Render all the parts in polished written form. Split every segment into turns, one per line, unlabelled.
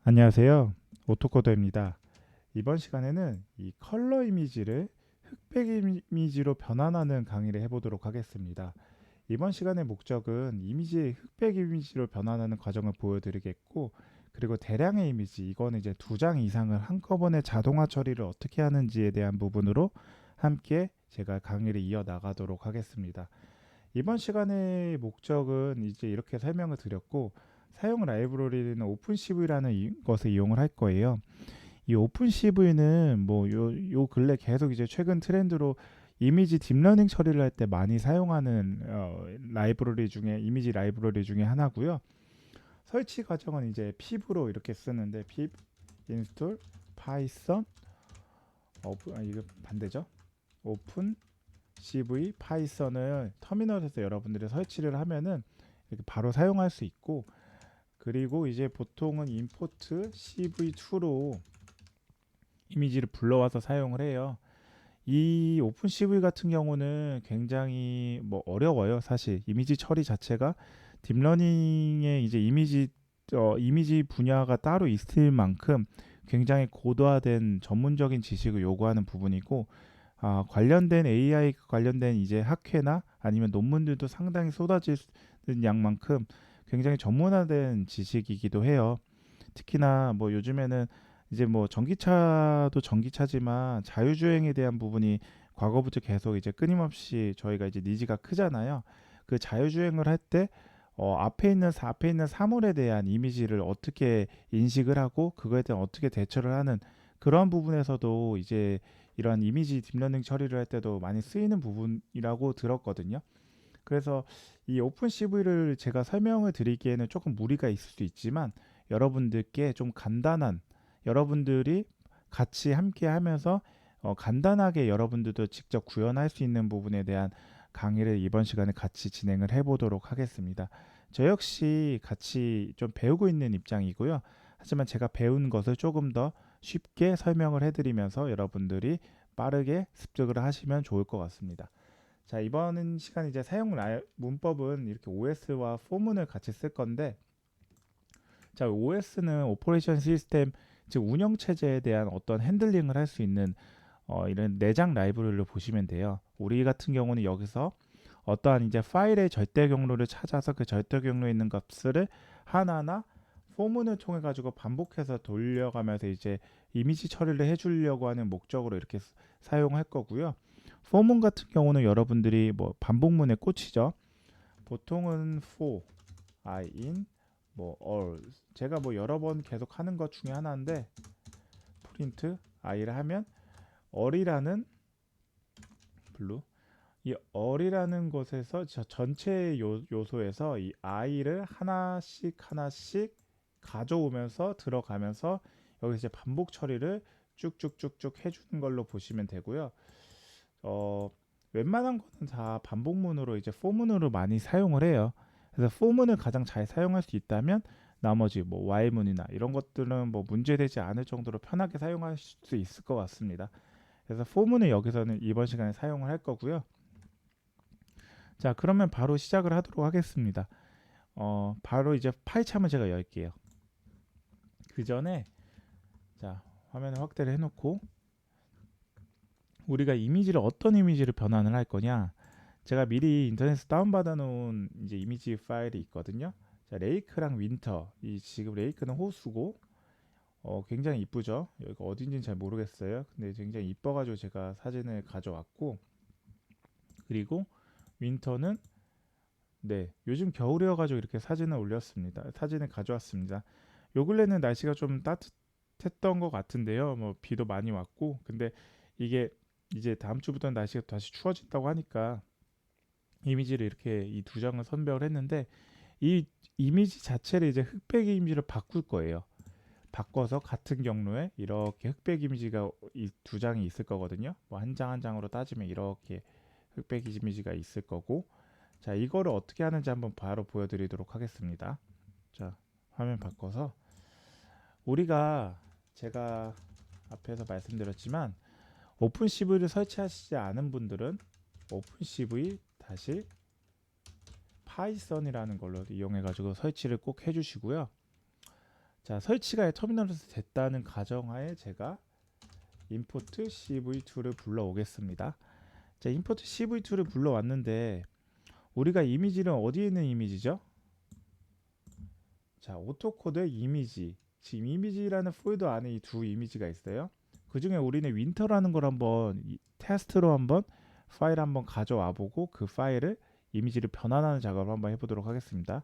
안녕하세요. 오토코더입니다. 이번 시간에는 이 컬러 이미지를 흑백 이미지로 변환하는 강의를 해보도록 하겠습니다. 이번 시간의 목적은 이미지의 흑백 이미지로 변환하는 과정을 보여드리겠고, 그리고 대량의 이미지, 이거는 이제 2장 이상을 한꺼번에 자동화 처리를 어떻게 하는지에 대한 부분으로 함께 제가 강의를 이어나가도록 하겠습니다. 이번 시간의 목적은 이제 이렇게 설명을 드렸고, 사용 라이브러리는 오픈CV라는 것을 이용을 할 거예요. 이 오픈CV는 뭐 요 근래 계속 이제 최근 트렌드로 이미지 딥러닝 처리를 할 때 많이 사용하는 라이브러리 중에 이미지 라이브러리 중에 하나고요. 설치 과정은 이제 pip으로 이렇게 쓰는데 pip install python 이거 반대죠. 오픈 CV 파이썬을 터미널에서 여러분들이 설치를 하면은 이렇게 바로 사용할 수 있고, 그리고 이제 보통은 import cv2로 이미지를 불러와서 사용을 해요. 이 오픈 CV 같은 경우는 굉장히 뭐 어려워요. 사실 이미지 처리 자체가 딥러닝에 이제 이미지 분야가 따로 있을 만큼 굉장히 고도화된 전문적인 지식을 요구하는 부분이고, 관련된 AI 관련된 이제 학회나 아니면 논문들도 상당히 쏟아지는 양만큼 굉장히 전문화된 지식이기도 해요. 특히나 뭐 요즘에는 이제 뭐 전기차도 전기차지만 자율주행에 대한 부분이 과거부터 계속 이제 끊임없이 저희가 이제 니즈가 크잖아요. 그 자율주행을 할 때 앞에 있는 사물에 대한 이미지를 어떻게 인식을 하고 그거에 대한 어떻게 대처를 하는 그런 부분에서도 이제 이러한 이미지 딥러닝 처리를 할 때도 많이 쓰이는 부분이라고 들었거든요. 그래서 이 오픈 CV를 제가 설명을 드리기에는 조금 무리가 있을 수 있지만, 여러분들께 좀 간단한, 여러분들이 같이 함께 하면서 간단하게 여러분들도 직접 구현할 수 있는 부분에 대한 강의를 이번 시간에 같이 진행을 해보도록 하겠습니다. 저 역시 같이 좀 배우고 있는 입장이고요. 하지만 제가 배운 것을 조금 더 쉽게 설명을 해드리면서 여러분들이 빠르게 습득을 하시면 좋을 것 같습니다. 자, 이번 시간 이제 문법은 이렇게 OS와 포문을 같이 쓸 건데, 자, OS는 오퍼레이션 시스템, 즉 운영 체제에 대한 어떤 핸들링을 할 수 있는 이런 내장 라이브러리를 보시면 돼요. 우리 같은 경우는 여기서 어떠한 이제 파일의 절대 경로를 찾아서 그 절대 경로에 있는 값을 하나하나 포문을 통해 가지고 반복해서 돌려가면서 이제 이미지 처리를 해주려고 하는 목적으로 이렇게 사용할 거고요. 포문 같은 경우는 여러분들이 뭐 반복문에 꽂히죠. 보통은 for, I in, 뭐 all. 제가 뭐 여러 번 계속 하는 것 중에 하나인데 print i를 하면 all이라는 블루 이 all이라는 것에서 전체 요소에서 이 i를 하나씩 하나씩 가져오면서 들어가면서 여기서 이제 반복 처리를 쭉쭉쭉쭉 해주는 걸로 보시면 되고요. 어, 웬만한 거는 다 반복문으로 이제 포문으로 많이 사용을 해요. 그래서 포문을 가장 잘 사용할 수 있다면 나머지 뭐 while문이나 이런 것들은 뭐 문제되지 않을 정도로 편하게 사용할 수 있을 것 같습니다. 그래서 포문을 여기서는 이번 시간에 사용을 할 거고요. 자, 그러면 바로 시작을 하도록 하겠습니다. 바로 이제 파이참을 제가 열게요. 그 전에 자, 화면을 확대를 해놓고 우리가 이미지를 어떤 이미지를 변환을 할 거냐, 제가 미리 인터넷에서 다운받아 놓은 이제 이미지 파일이 있거든요. 자, 레이크랑 윈터. 이 지금 레이크는 호수고 굉장히 이쁘죠. 여기가 어딘지는 잘 모르겠어요. 근데 굉장히 이뻐가지고 제가 사진을 가져왔고, 그리고 윈터는 네, 요즘 겨울이어가지고 이렇게 사진을 올렸습니다. 사진을 가져왔습니다. 요 근래는 날씨가 좀 따뜻했던 것 같은데요. 뭐 비도 많이 왔고, 근데 이게 이제 다음 주부터는 날씨가 다시 추워진다고 하니까 이미지를 이렇게 이 2장을 선별을 했는데, 이 이미지 자체를 이제 흑백 이미지로 바꿀 거예요. 바꿔서 같은 경로에 이렇게 흑백 이미지가 이 2장이 있을 거거든요. 뭐 한 장 한 장으로 따지면 이렇게 흑백 이미지가 있을 거고, 자, 이거를 어떻게 하는지 한번 바로 보여드리도록 하겠습니다. 자, 화면 바꿔서 우리가 제가 앞에서 말씀드렸지만 오픈CV를 설치하시지 않은 분들은 오픈CV 다시 파이썬이라는 걸로 이용해 가지고 설치를 꼭 해주시고요. 자, 설치가 터미널에서 됐다는 가정하에 제가 import cv2를 불러오겠습니다. 자, import cv2를 불러왔는데 우리가 이미지는 어디에 있는 이미지죠? 자, 오토코드의 이미지. 지금 이미지라는 폴더 안에 이 두 이미지가 있어요. 그 중에 우리는 윈터라는 걸 한번 테스트로 한번 파일 한번 가져와 보고 그 파일을 이미지를 변환하는 작업을 한번 해보도록 하겠습니다.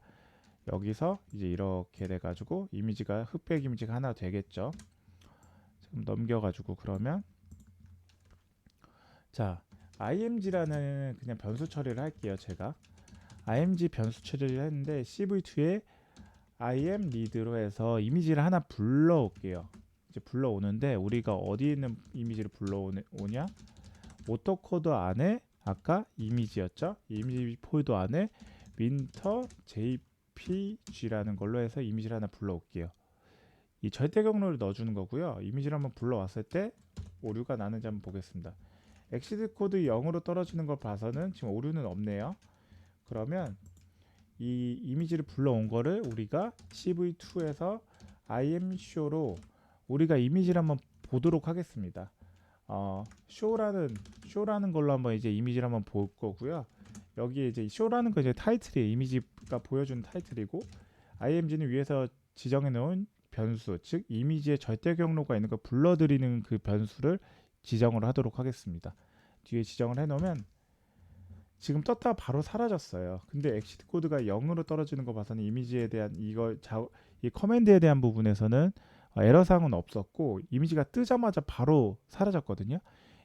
여기서 이제 이렇게 돼가지고 이미지가 흑백 이미지가 하나 되겠죠. 지금 넘겨가지고 그러면 자, img라는 그냥 변수 처리를 할게요. 제가 img 변수 처리를 했는데 cv2에 imread로 해서 이미지를 하나 불러올게요. 이제 불러오는데 우리가 어디에 있는 이미지를 불러오냐? 오토코드 안에 아까 이미지였죠? 이미지 폴더 안에 winter jpg라는 걸로 해서 이미지를 하나 불러올게요. 이 절대 경로를 넣어주는 거고요. 이미지를 한번 불러왔을 때 오류가 나는지 한번 보겠습니다. 엑시드 코드 0으로 떨어지는 걸 봐서는 지금 오류는 없네요. 그러면 이 이미지를 불러온 거를 우리가 cv2에서 imshow로 우리가 이미지를 한번 보도록 하겠습니다. show라는 걸로 한번 이제 이미지를 한번 볼 거고요. 여기에 이제 show라는 거 이제 타이틀이에요. 이미지가 보여주는 타이틀이고 img는 위에서 지정해 놓은 변수, 즉 이미지의 절대 경로가 있는 걸 불러들이는 그 변수를 지정을 하도록 하겠습니다. 뒤에 지정을 해놓으면 지금 떴다가 바로 사라졌어요. 근데 엑시트 코드가 0으로 떨어지는 거 봐서는 이미지에 대한 이 커맨드에 대한 부분에서는 에러사항은 없었고 이미지가 뜨자마자 바로 사라졌거든요.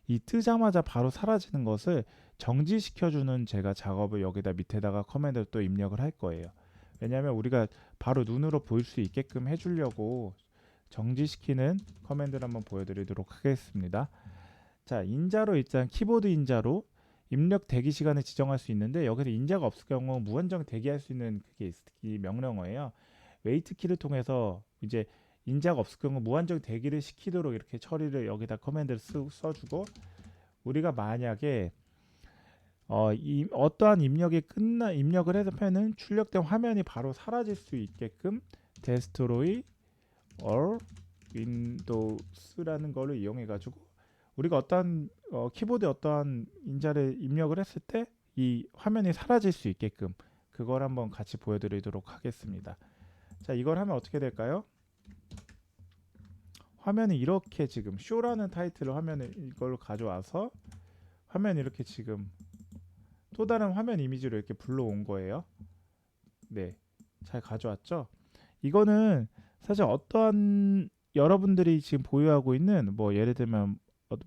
이 뜨자마자 바로 사라지는 것을 정지시켜주는 제가 작업을 여기다 밑에다가 커맨드를 또 입력을 할 거예요. 왜냐하면 우리가 바로 눈으로 볼 수 있게끔 해주려고 정지시키는 커맨드를 한번 보여드리도록 하겠습니다. 자, 인자로 일단 키보드 인자로 입력 대기 시간을 지정할 수 있는데 여기서 인자가 없을 경우 무한정 대기할 수 있는 그게 이 명령어예요. 웨이트 키를 통해서 이제 인자가 없을 경우 무한정 대기를 시키도록 이렇게 처리를 여기다 커맨드를 써주고 우리가 만약에 어떠한 입력을 해서 펴는 출력된 화면이 바로 사라질 수 있게끔 destroy all windows라는 걸로 이용해 가지고 우리가 어떠한 키보드에 어떠한 인자를 입력을 했을 때 이 화면이 사라질 수 있게끔 그걸 한번 같이 보여드리도록 하겠습니다. 자, 이걸 하면 어떻게 될까요? 화면이 이렇게 지금 쇼라는 타이틀로 화면을 이걸 가져와서 화면이 이렇게 지금 또 다른 화면 이미지로 이렇게 불러온 거예요. 네, 잘 가져왔죠? 이거는 사실 어떠한 여러분들이 지금 보유하고 있는 뭐 예를 들면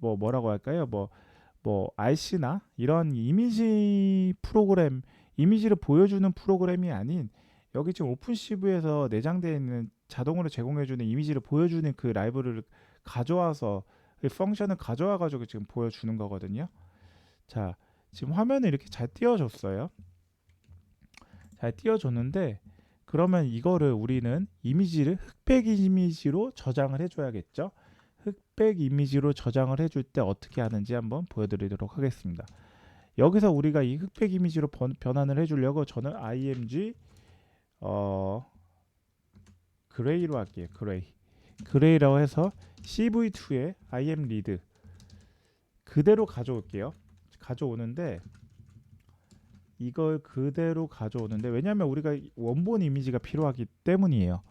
뭐라고 할까요? 뭐 RC나 이런 이미지 프로그램, 이미지를 보여주는 프로그램이 아닌 여기 지금 오픈시브에서 내장되어 있는 자동으로 제공해주는 이미지를 보여주는 그 라이브러리를 가져와서 그 펑션을 가져와 가지고 지금 보여주는 거거든요. 자, 지금 화면을 이렇게 잘 띄워줬어요. 잘 띄워줬는데 그러면 이거를 우리는 이미지를 흑백 이미지로 저장을 해줘야겠죠. 흑백 이미지로 저장을 해줄 때 어떻게 하는지 한번 보여드리도록 하겠습니다. 여기서 우리가 이 흑백 이미지로 변환을 해주려고 저는 img 그레이로 할게요. 그레이라고 해서 cv2에 imread 그대로 가져올게요. 가져오는데 이걸 그대로 가져오는데 왜냐하면 우리가 원본 이미지가 필요하기 때문이에요.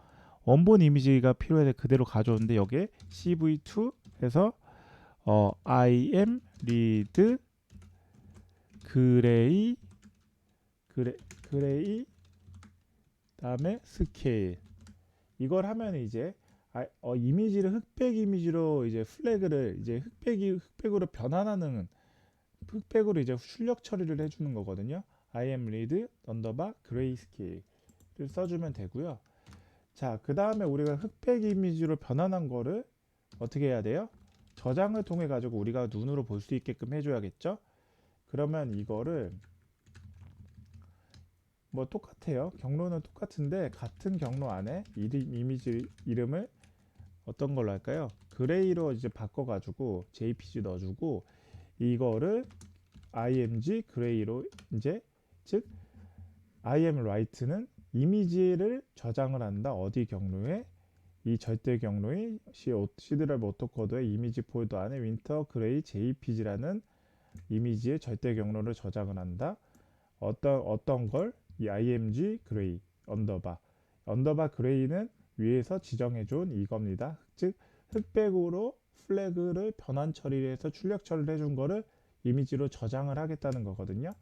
원본 이미지가 필요해서 그대로 가져오는데 여기에 cv2 해서 imread 그레이 다음에 스케일 이걸 하면 이제 이미지를 흑백 이미지로 이제 플래그를 이제 흑백으로 변환하는 흑백으로 이제 출력 처리를 해주는 거거든요. imread 언더바 grayscale를 써주면 되고요. 자, 그 다음에 우리가 흑백 이미지로 변환한 거를 어떻게 해야 돼요? 저장을 통해 가지고 우리가 눈으로 볼 수 있게끔 해줘야겠죠. 그러면 이거를 뭐 똑같아요. 경로는 똑같은데 같은 경로 안에 이미지 이름을 어떤 걸로 할까요? 그레이로 이제 바꿔가지고 JPG 넣어주고 이거를 img 그레이로 이제 즉 imwrite는 이미지를 저장을 한다. 어디 경로에 이 절대 경로의 C 드라이브 오토코드의 이미지 폴더 안에 윈터 그레이 JPG라는 이미지의 절대 경로를 저장을 한다. 어떤 걸? 이 img 그레이 언더바 그레이는 위에서 지정해 준 이겁니다. 즉 흑백으로 플래그를 변환 처리를 해서 출력 처리를 해준 거를 이미지로 저장을 하겠다는 거거든요.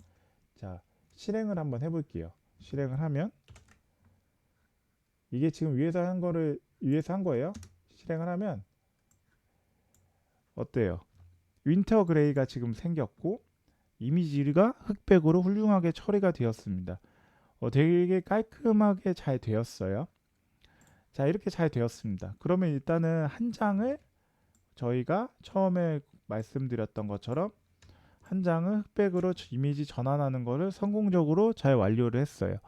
자, 실행을 한번 해볼게요. 실행을 하면 이게 지금 위에서 한 거예요. 실행을 하면 어때요? 윈터 그레이가 지금 생겼고 이미지가 흑백으로 훌륭하게 처리가 되었습니다. 되게 깔끔하게 잘 되었어요. 자, 이렇게 잘 되었습니다. 그러면 일단은 한 장을 저희가 처음에 말씀드렸던 것처럼 한 장을 흑백으로 이미지 전환하는 것을 성공적으로 잘 완료를 했어요.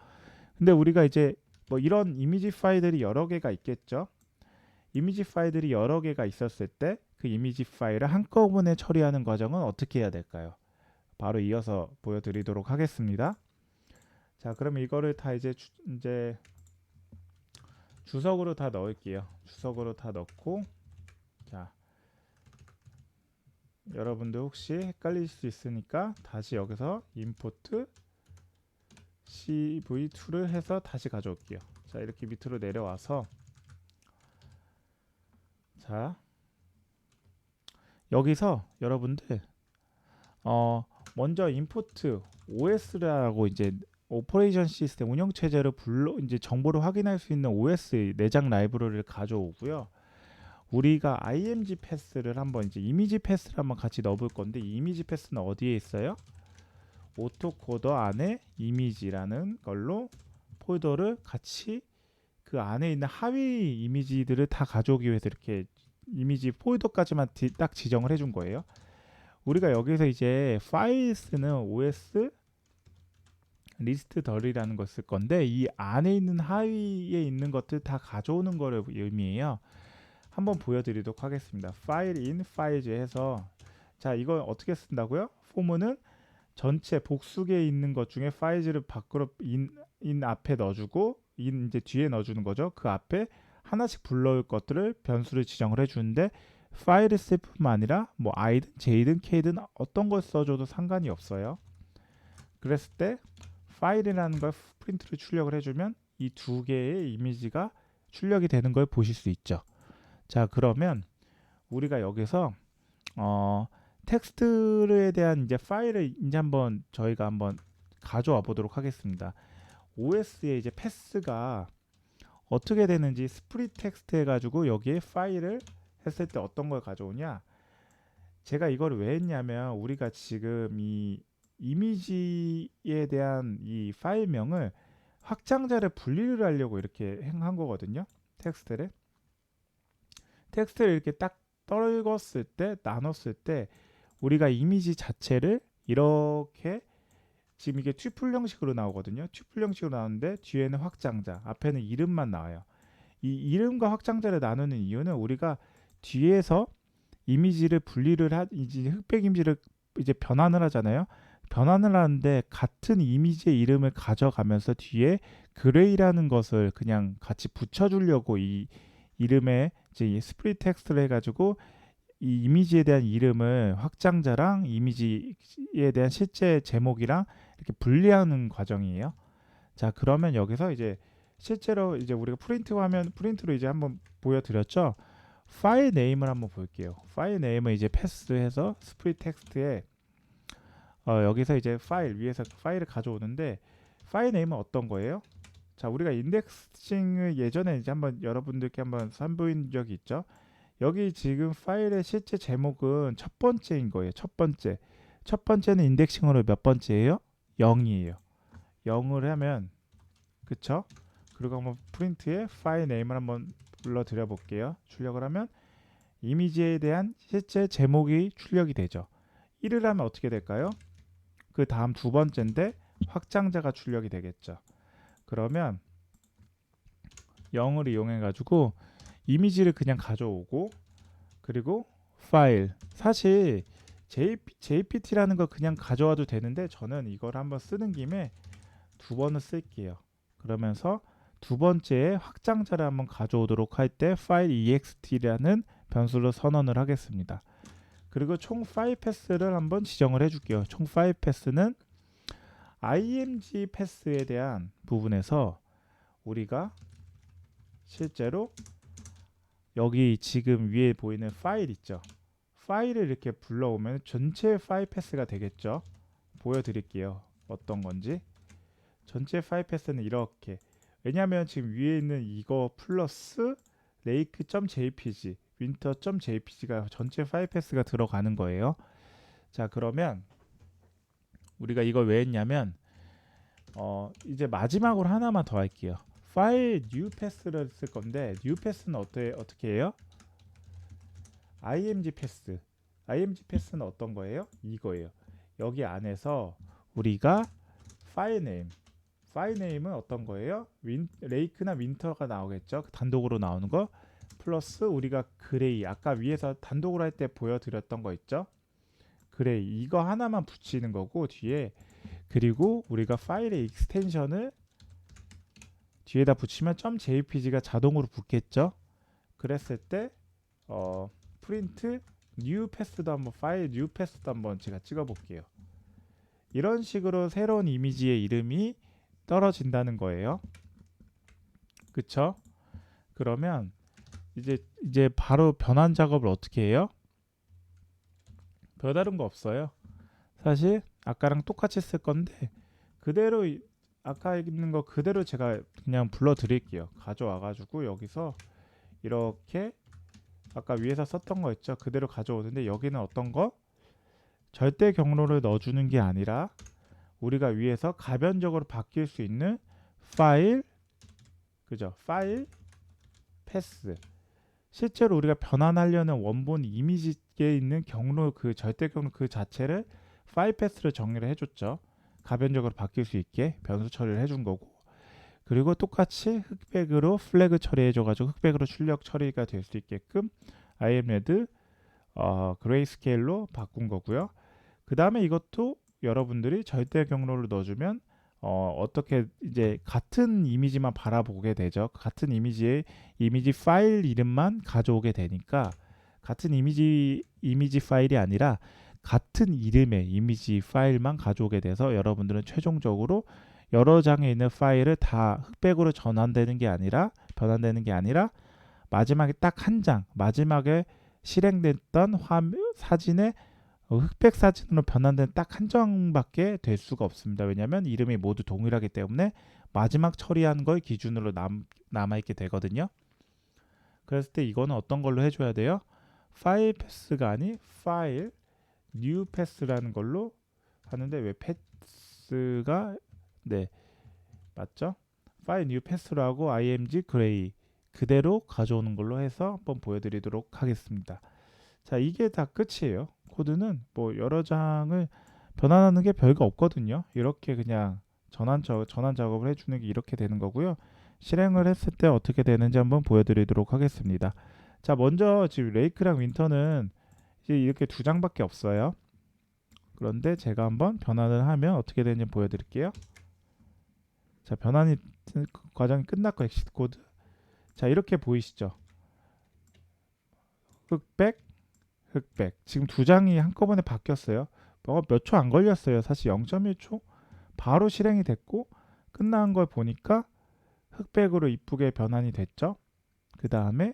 근데 우리가 이제 뭐 이런 이미지 파일들이 여러 개가 있겠죠. 이미지 파일들이 여러 개가 있었을 때 그 이미지 파일을 한꺼번에 처리하는 과정은 어떻게 해야 될까요? 바로 이어서 보여드리도록 하겠습니다. 자, 그럼 이거를 다 이제 주석으로 다 넣을게요. 주석으로 다 넣고, 자, 여러분들 혹시 헷갈릴 수 있으니까 다시 여기서 임포트 cv2를 해서 다시 가져올게요. 자, 이렇게 밑으로 내려와서, 자, 여기서 여러분들 먼저 임포트 OS라고 이제 오퍼레이션 시스템 운영 체제를 이제 정보를 확인할 수 있는 OS 내장 라이브러리를 가져오고요. 우리가 img 패스를 한번 이제 이미지 패스를 한번 같이 넣어볼 건데 이 이미지 패스는 어디에 있어요? 오토코더 안에 이미지라는 걸로 폴더를 같이 그 안에 있는 하위 이미지들을 다 가져오기 위해서 이렇게 이미지 폴더까지만 딱 지정을 해준 거예요. 우리가 여기서 이제 파일스는 OS 리스트 덜이라는 걸 쓸 건데 이 안에 있는 하위에 있는 것들 다 가져오는 거를 의미해요. 한번 보여드리도록 하겠습니다. 파일 인 파일즈 해서 자, 이걸 어떻게 쓴다고요? 포문은 전체 복수계에 있는 것 중에 파일즈를 밖으로 인 앞에 넣어주고 인 이제 뒤에 넣어주는 거죠. 그 앞에 하나씩 불러올 것들을 변수를 지정을 해주는데 파일 셀프뿐만 아니라 뭐 i든 j든 k든 어떤 걸 써줘도 상관이 없어요. 그랬을 때 파일이라는 걸 프린트를 출력을 해주면 이 두 개의 이미지가 출력이 되는 걸 보실 수 있죠. 자, 그러면 우리가 여기서 텍스트에 대한 이제 파일을 이제 저희가 한번 가져와 보도록 하겠습니다. OS의 이제 패스가 어떻게 되는지 스프릿 텍스트 해가지고 여기에 파일을 했을 때 어떤 걸 가져오냐? 제가 이걸 왜 했냐면 우리가 지금 이 이미지에 대한 이 파일명을 확장자를 분리를 하려고 이렇게 한 거거든요. 텍스트를 이렇게 딱 떨궜을 때 나눴을 때 우리가 이미지 자체를 이렇게 지금 이게 튜플 형식으로 나오거든요. 튜플 형식으로 나오는데 뒤에는 확장자, 앞에는 이름만 나와요. 이 이름과 확장자를 나누는 이유는 우리가 뒤에서 이미지를 이제 흑백 이미지를 이제 변환을 하잖아요. 변환을 하는데 같은 이미지의 이름을 가져가면서 뒤에 그레이라는 것을 그냥 같이 붙여주려고 이 이름에 이제 스프릿 텍스트를 해가지고 이 이미지에 대한 이름을 확장자랑 이미지에 대한 실제 제목이랑 이렇게 분리하는 과정이에요. 자, 그러면 여기서 이제 실제로 이제 우리가 프린트로 이제 한번 보여드렸죠. 파일 네임을 한번 볼게요. 파일 네임을 이제 패스해서 스프릿 텍스트에 여기서 이제 위에서 파일을 가져오는데 파일 네임은 어떤 거예요? 자, 우리가 인덱싱을 예전에 이제 여러분들께 한번 선보인 적이 있죠. 여기 지금 파일의 실제 제목은 첫 번째인 거예요. 첫 번째는 인덱싱으로 몇 번째예요? 0이에요. 0을 하면 그쵸? 그리고 한번 프린트에 파일 네임을 한번 불러드려 볼게요. 출력을 하면 이미지에 대한 실제 제목이 출력이 되죠. 1을 하면 어떻게 될까요? 그 다음 두 번째인데 확장자가 출력이 되겠죠. 그러면 0을 이용해 가지고 이미지를 그냥 가져오고 그리고 파일 사실 JPT라는 거 그냥 가져와도 되는데 저는 이걸 한번 쓰는 김에 두 번을 쓸게요. 그러면서 두 번째 확장자를 한번 가져오도록 할 때 파일 ext라는 변수를 선언을 하겠습니다. 그리고 총 파일 패스를 한번 지정을 해줄게요. 총 파일 패스는 img 패스에 대한 부분에서 우리가 실제로 여기 지금 위에 보이는 파일 있죠. 파일을 이렇게 불러오면 전체 파일 패스가 되겠죠. 보여드릴게요. 어떤 건지. 전체 파일 패스는 이렇게. 왜냐하면 지금 위에 있는 이거 플러스 lake.jpg, winter.jpg가 전체 파일 패스가 들어가는 거예요. 자, 그러면 우리가 이걸 왜 했냐면 이제 마지막으로 하나만 더 할게요. 파일 new 패스를 쓸 건데 new 패스는 어떻게 해요? img 패스. img 패스는 어떤 거예요? 이거예요. 여기 안에서 우리가 파일 네임은 어떤 거예요? 레이크나 윈터가 나오겠죠. 단독으로 나오는 거 플러스 우리가 그레이, 아까 위에서 단독으로 할 때 보여드렸던 거 있죠. 그레이, 이거 하나만 붙이는 거고 뒤에. 그리고 우리가 파일의 익스텐션을 뒤에다 붙이면 .jpg가 자동으로 붙겠죠. 그랬을 때 프린트 new 패스도 한번, 파일 new 패스도 한번 제가 찍어 볼게요. 이런 식으로 새로운 이미지의 이름이 떨어진다는 거예요. 그쵸? 그러면 이제 바로 변환 작업을 어떻게 해요? 별다른 거 없어요. 사실 아까랑 똑같이 쓸 건데 그대로 아까 있는 거 그대로 제가 그냥 불러 드릴게요. 가져와 가지고 여기서 이렇게 아까 위에서 썼던 거 있죠? 그대로 가져오는데 여기는 어떤 거? 절대 경로를 넣어주는 게 아니라 우리가 위에서 가변적으로 바뀔 수 있는 파일, 그죠? 파일 패스. 실제로 우리가 변환하려는 원본 이미지에 있는 경로, 그 절대 경로 그 자체를 파일 패스로 정의를 해줬죠. 가변적으로 바뀔 수 있게 변수 처리를 해준 거고. 그리고 똑같이 흑백으로 플래그 처리해줘가지고 흑백으로 출력 처리가 될 수 있게끔 imred 그레이스케일로 바꾼 거고요. 그 다음에 이것도 여러분들이 절대 경로를 넣어주면 어떻게 이제 같은 이미지만 바라보게 되죠. 같은 이미지 파일 이름만 가져오게 되니까 같은 이미지 파일이 아니라 같은 이름의 이미지 파일만 가져오게 돼서 여러분들은 최종적으로 여러 장에 있는 파일을 다 흑백으로 변환되는 게 아니라 마지막에 딱 한 장, 마지막에 실행됐던 사진의 흑백 사진으로 변환된 딱 한 장밖에 될 수가 없습니다. 왜냐하면 이름이 모두 동일하기 때문에 마지막 처리한 걸 기준으로 남아있게 되거든요. 그랬을 때 이거는 어떤 걸로 해줘야 돼요? 파일 패스가 아닌 파일 뉴 패스라는 걸로 하는데, 왜 패스가 네 맞죠? 파일 뉴 패스로 하고 img 그레이 그대로 가져오는 걸로 해서 한번 보여드리도록 하겠습니다. 자, 이게 다 끝이에요. 코드는 뭐 여러 장을 변환하는 게 별거 없거든요. 이렇게 그냥 전환 작업을 해주는 게 이렇게 되는 거고요. 실행을 했을 때 어떻게 되는지 한번 보여드리도록 하겠습니다. 자, 먼저 지금 레이크랑 윈터는 이제 이렇게 두 장밖에 없어요. 그런데 제가 한번 변환을 하면 어떻게 되는지 보여드릴게요. 자, 변환이 과정이 끝났고 엑시트 코드. 자, 이렇게 보이시죠? 흑백, 지금 두 장이 한꺼번에 바뀌었어요. 몇 초 안 걸렸어요. 사실 0.1초 바로 실행이 됐고 끝난 걸 보니까 흑백으로 이쁘게 변환이 됐죠. 그 다음에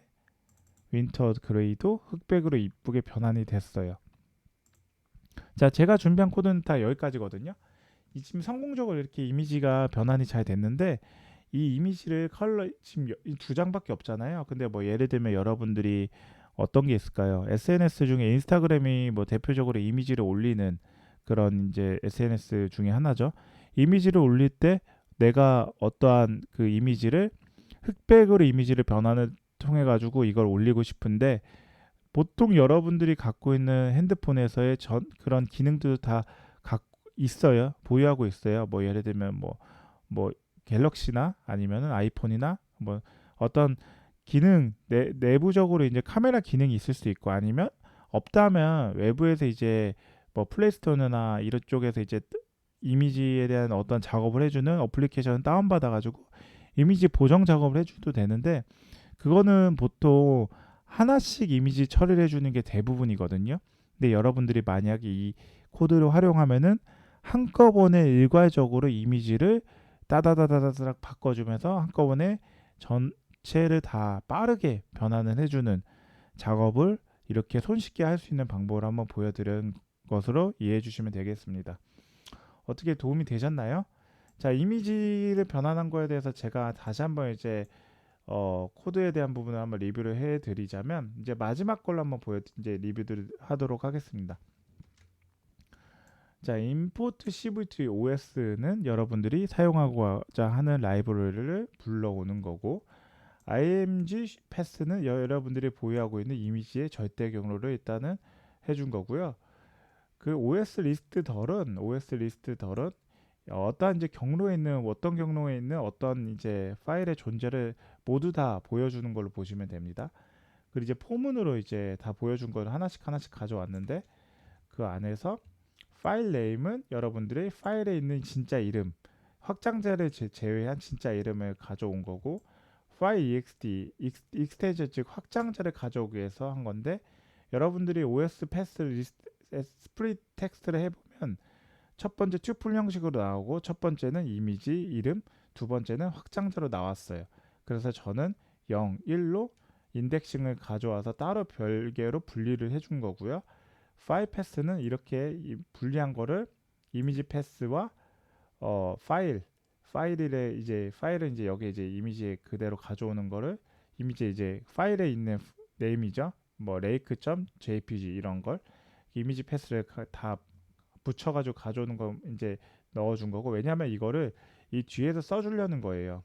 윈터 그레이도 흑백으로 이쁘게 변환이 됐어요. 자, 제가 준비한 코드는 다 여기까지거든요. 지금 성공적으로 이렇게 이미지가 변환이 잘 됐는데, 이 이미지를 지금 두 장밖에 없잖아요. 근데 뭐 예를 들면 여러분들이 어떤 게 있을까요? SNS 중에 인스타그램이 뭐 대표적으로 이미지를 올리는 그런 이제 SNS 중에 하나죠. 이미지를 올릴 때 내가 어떠한 그 이미지를 흑백으로 이미지를 변환을 통해 가지고 이걸 올리고 싶은데, 보통 여러분들이 갖고 있는 핸드폰에서의 그런 기능도 다 있어요. 보유하고 있어요. 뭐 예를 들면 뭐 갤럭시나 아니면은 아이폰이나 뭐 어떤 기능 내부적으로 이제 카메라 기능이 있을 수 있고, 아니면 없다면 외부에서 이제 뭐 플레이스토어나 이런 쪽에서 이제 이미지에 대한 어떤 작업을 해주는 어플리케이션을 다운받아 가지고 이미지 보정 작업을 해줘도 되는데 그거는 보통 하나씩 이미지 처리를 해주는 게 대부분이거든요. 근데 여러분들이 만약에 이 코드를 활용하면은 한꺼번에 일괄적으로 이미지를 따다다다다닥 바꿔주면서 한꺼번에 전체를 다 빠르게 변환을 해주는 작업을 이렇게 손쉽게 할 수 있는 방법을 한번 보여드린 것으로 이해해 주시면 되겠습니다. 어떻게 도움이 되셨나요? 자, 이미지를 변환한 거에 대해서 제가 다시 한번 이제 코드에 대한 부분을 한번 리뷰를 해드리자면 이제 마지막 걸로 한번 이제 리뷰를 하도록 하겠습니다. 자, import cvt os는 여러분들이 사용하고자 하는 라이브러리를 불러오는 거고, img path는 여러분들이 보유하고 있는 이미지의 절대 경로를 일단은 해준 거고요. 그 os list 덜은 어떤 이제 경로에 있는 어떤 경로에 있는 어떤 이제 파일의 존재를 모두 다 보여주는 걸로 보시면 됩니다. 그리고 이제 포문으로 이제 다 보여준 걸 하나씩 가져왔는데 그 안에서 파일 네임은 여러분들의 파일에 있는 진짜 이름, 확장자를 제외한 진짜 이름을 가져온 거고, 파일 extend 즉 확장자를 가져오기 위해서 한 건데, 여러분들이 os path 리스트 스프릿 텍스트를 해보면 첫 번째 튜플 형식으로 나오고, 첫 번째는 이미지 이름, 두 번째는 확장자로 나왔어요. 그래서 저는 0, 1로 인덱싱을 가져와서 따로 별개로 분리를 해준 거고요. 파일 패스는 이렇게 분리한 거를 이미지 패스와 파일을 이제 여기 이제 이미지에 그대로 가져오는 거를 이미지 이제 파일에 있는 네임이죠. 뭐 lake.jpg 이런 걸 이미지 패스를 다 붙여가지고 가져오는 거 이제 넣어준 거고, 왜냐하면 이거를 이 뒤에서 써주려는 거예요.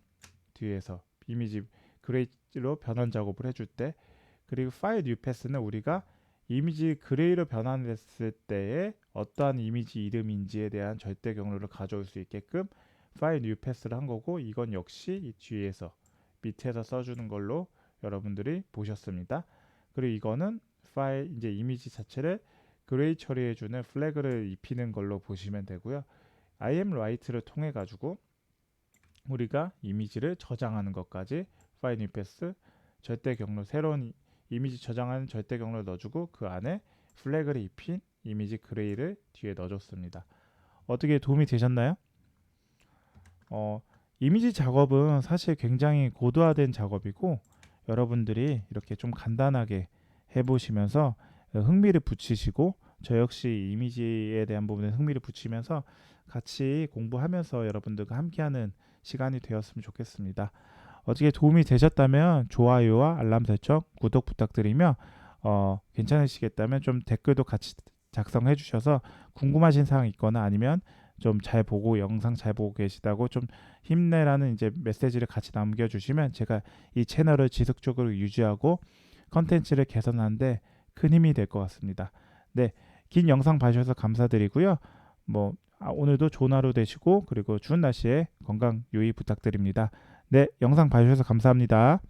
뒤에서 이미지 그레이로 변환 작업을 해줄 때. 그리고 파일 뉴 패스는 우리가 이미지 그레이로 변환했을 때에 어떠한 이미지 이름인지에 대한 절대 경로를 가져올 수 있게끔 파일 뉴 패스를 한 거고, 이건 역시 이 뒤에서 밑에서 써주는 걸로 여러분들이 보셨습니다. 그리고 이거는 파일 이제 이미지 자체를 그레이 처리해주는 플래그를 입히는 걸로 보시면 되고요. imWrite를 통해 가지고 우리가 이미지를 저장하는 것까지 파일 뉴 패스 절대 경로, 새로운 이미지 저장하는 절대 경로를 넣어주고 그 안에 플래그를 입힌 이미지 그레이를 뒤에 넣어줬습니다. 어떻게 도움이 되셨나요? 이미지 작업은 사실 굉장히 고도화된 작업이고, 여러분들이 이렇게 좀 간단하게 해보시면서 흥미를 붙이시고, 저 역시 이미지에 대한 부분에 흥미를 붙이면서 같이 공부하면서 여러분들과 함께하는 시간이 되었으면 좋겠습니다. 어떻게 도움이 되셨다면 좋아요와 알람 설정, 구독 부탁드리며 괜찮으시겠다면 좀 댓글도 같이 작성해 주셔서 궁금하신 사항 있거나 아니면 좀 잘 보고 영상 잘 보고 계시다고 좀 힘내라는 이제 메시지를 같이 남겨주시면 제가 이 채널을 지속적으로 유지하고 컨텐츠를 개선하는데 큰 힘이 될 것 같습니다. 네, 긴 영상 봐주셔서 감사드리고요. 오늘도 좋은 하루 되시고 그리고 추운 날씨에 건강 유의 부탁드립니다. 네, 영상 봐주셔서 감사합니다.